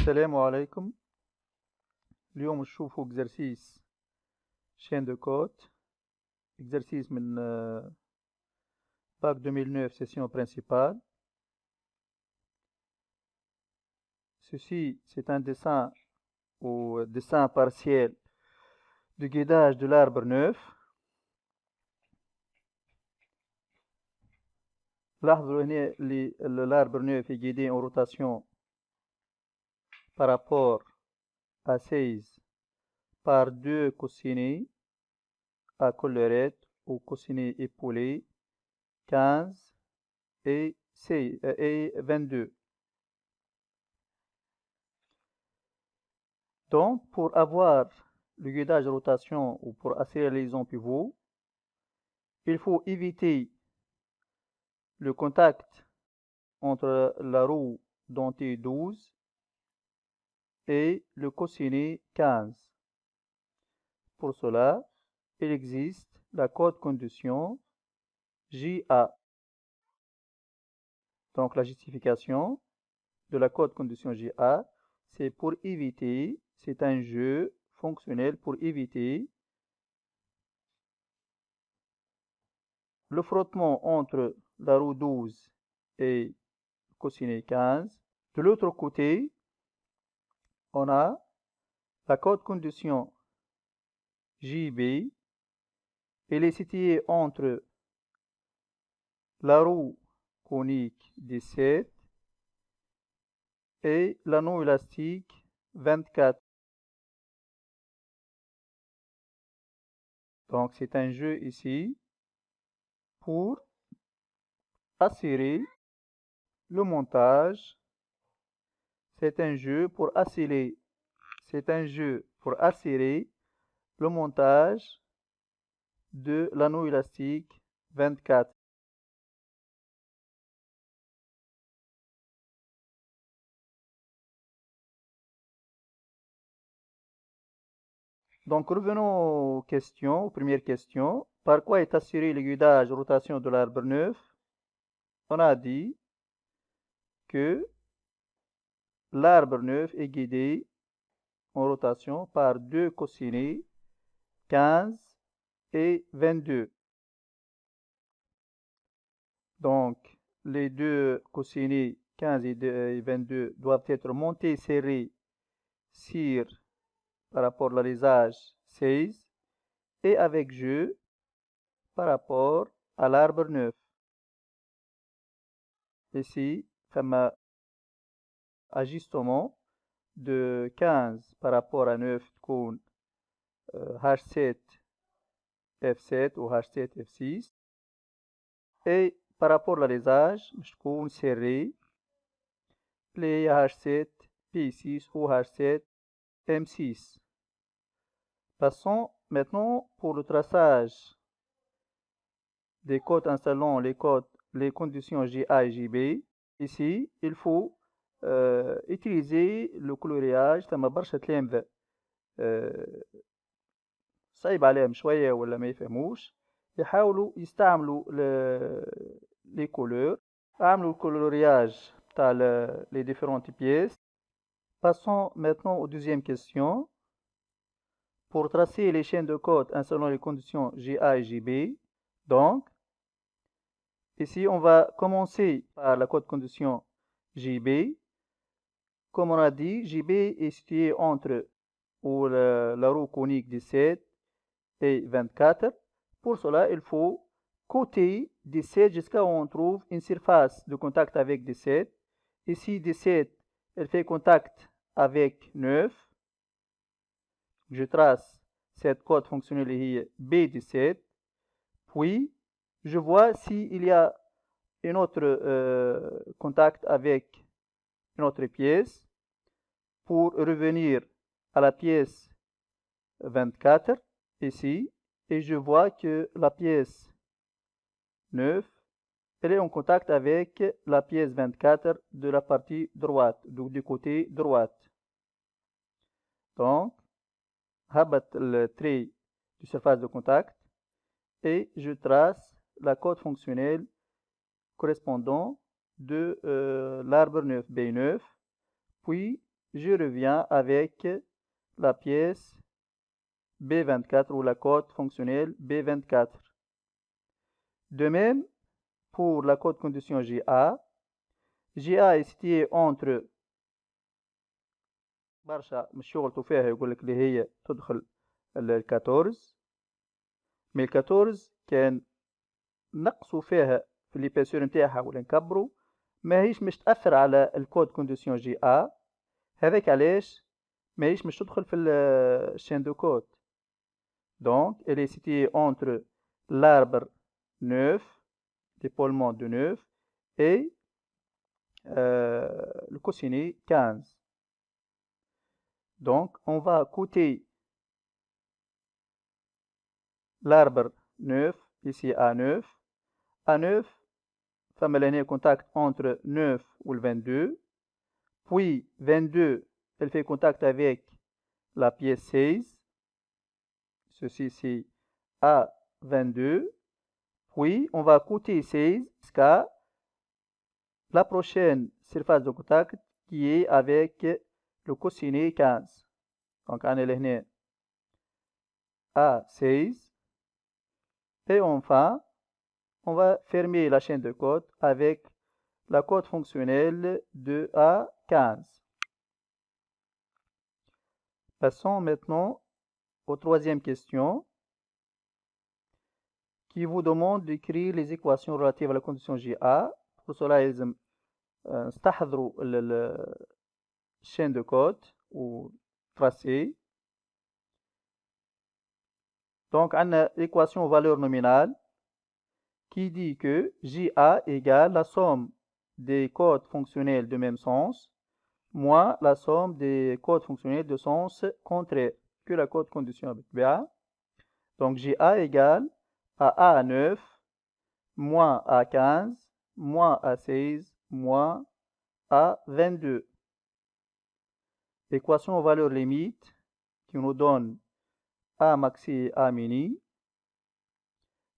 السلام عليكم. اليوم نشوفوا exercice chaîne de code exercice من bac 2009 session principale. Ceci c'est un dessin ou dessin partiel du guidage de l'arbre neuf. لاحظوا هنا l'arbre neuf est guidé en rotation par rapport à 16 par deux coussinets à collerette ou coussinets épaulés 15 et 22. Donc, pour avoir le guidage de rotation ou pour assurer les liaisons pivots, il faut éviter le contact entre la roue dentée 12 et le coussinet 15. Pour cela, il existe la code condition JA. Donc, la justification de la code condition JA, c'est pour éviter, c'est un jeu fonctionnel pour éviter le frottement entre la roue 12 et le coussinet 15. De l'autre côté, on a la code condition JB. Elle est située entre la roue conique 17 et l'anneau élastique 24. Donc c'est un jeu ici pour assurer le montage. C'est un jeu pour assurer le montage de l'anneau élastique 24. Donc revenons aux questions, aux premières questions. Par quoi est assuré le guidage rotation de l'arbre neuf? On a dit que l'arbre neuf est guidé en rotation par deux coussinets 15 et 22. Donc, les deux coussinets 15 et 22 doivent être montés serrés sur par rapport à l'alésage 16 et avec jeu par rapport à l'arbre neuf. Ici, un ajustement de 15 par rapport à 9 تكون H7 F7 ou H7 F6 et par rapport à l'alésage باش تكون serré les H7 P6 ou H7 M6. Passons maintenant pour le traçage des codes installant les conditions JA et JB. Ici, il faut utiliser le coloriage. تما برشا تلامذة صعيب عليهم شوية ولا ما يفهموش يحاولوا يستعملوا les couleurs. عملوا الكولورياج تاع les différentes pièces. Passons maintenant aux deuxième question. Pour tracer les chaînes de code installant les conditions JA et JB, donc, ici on va commencer par la code condition JB. Comme on a dit, JB est situé entre la roue conique 17 et 24. Pour cela, il faut côté 17 jusqu'à où on trouve une surface de contact avec 17. Ici, 17, elle fait contact avec 9. Je trace cette code fonctionnelle B17. Puis, je vois s'il y a un autre contact avec une autre pièce. Pour revenir à la pièce 24, ici, et je vois que la pièce 9, elle est en contact avec la pièce 24 de la partie droite, donc du côté droite. Donc, rabat le trait de surface de contact et je trace la code fonctionnelle correspondant de l'arbre 9 B9. Puis, je reviens avec la pièce B24 ou la cote fonctionnelle B24. De même, pour la cote condition GA, GA est situé entre برشا من الشغل فيها يقول لك اللي هي تدخل ال 14 مي 14 كان نقصوا فيها في ليباسور نتاعها ولا نكبروا ماهيش مش تأثر على الكود كونديسيون جي A. هذاك علاش ماهيش مش تدخل في الشين دو كود. Donc, elle est située entre l'arbre 9, l'épaulement de 9, et le cossinet 15. Donc, on va coter l'arbre 9, ici A9. A9, فما contact entre 9 ou le 22. Puis, 22, elle fait contact avec la pièce 16. Ceci, c'est A22. Puis, on va coter 16 jusqu'à la prochaine surface de contact qui est avec le cossinet 15. Donc, on est A16. Et enfin, on va fermer la chaîne de code avec la cote fonctionnelle de A15. Passons maintenant aux troisième question qui vous demande d'écrire les équations relatives à la condition GA. Pour cela, ils نستحضروا chaîne de code ou tracé. Donc, on a l'équation valeur nominale qui dit que JA égale la somme des codes fonctionnels de même sens moins la somme des codes fonctionnels de sens contraire que la code condition avec BA. Donc, JA égale à A9 moins A15 moins A16 moins A22. Équation aux valeurs limites qui nous donne A maxi et A mini.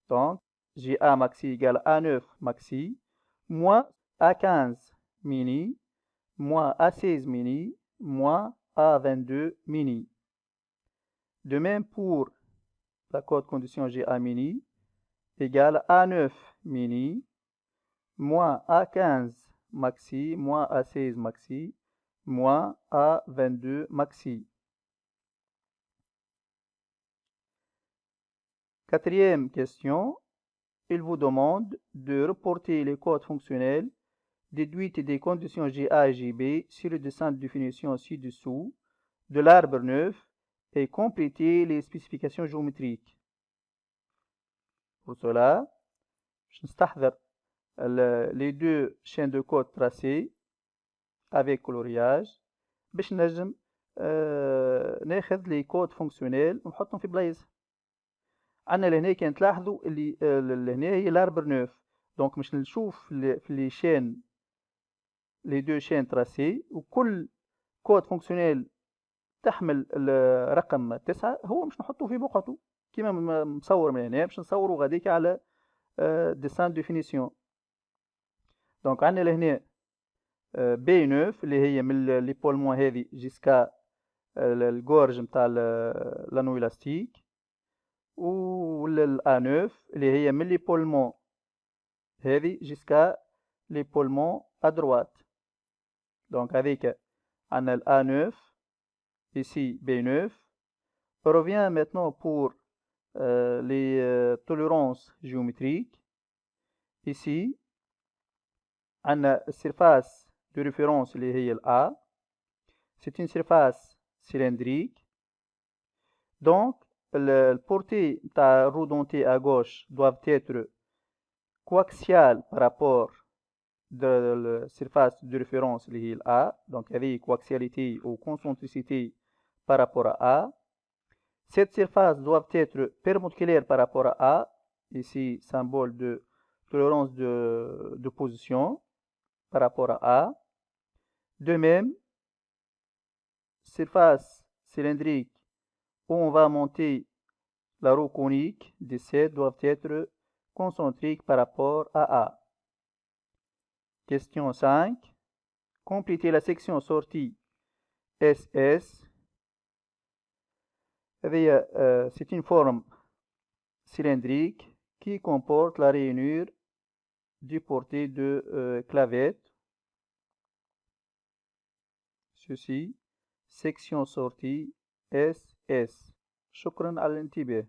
Donc, JA maxi égale A9 maxi moins A15 mini moins A16 mini moins A22 mini. De même pour la code condition GA mini égale A9 mini moins A15 maxi moins A16 maxi moins A22 maxi. Quatrième question, il vous demande de reporter les codes fonctionnels déduites des conditions GA et GB sur le dessin de définition ci-dessous de l'arbre 9 et compléter les spécifications géométriques. Pour cela, je نستحضر les deux chaînes de code tracées avec coloriage باش نجم ناخذ les codes fonctionnels ونحطهم في بلايص. عندنا لهنا كان تلاحظوا اللي لهنا هي l'arbre 9. دونك مش نشوف في les chaînes les deux chaînes tracées وكل كود فونكسيونيل تحمل الرقم 9 هو مش نحطه في بقعته كيما مصور من هنا باش نصوروا غاديك على ديسان ديفينيسيون. دونك عندنا لهنا بي 9 اللي هي من ليبولمون هذه جيسكا الجورج نتاع لانو الاستيك وال A9 اللي هي من ليبولمون هذه جيسكا ليبولمون ادروات. Donc avec un A9, ici B9. On revient maintenant pour les tolérances géométriques. Ici, on a la surface de référence اللي هي A. C'est une surface cylindrique. Donc, le portée de la roue dentée à gauche doit être coaxiale par rapport de la surface de référence اللي هي A. Donc, avec coaxialité ou concentricité par rapport à A. Cette surface doit être perpendiculaire par rapport à A. Ici, symbole de tolérance de position par rapport à A. De même, surface cylindrique où on va monter la roue conique des C doivent être concentriques par rapport à A. Question 5. Complétez la section sortie SS. C'est une forme cylindrique qui comporte la rainure du porté de clavette. Ceci, section sortie SS. شكرا على الانتباه.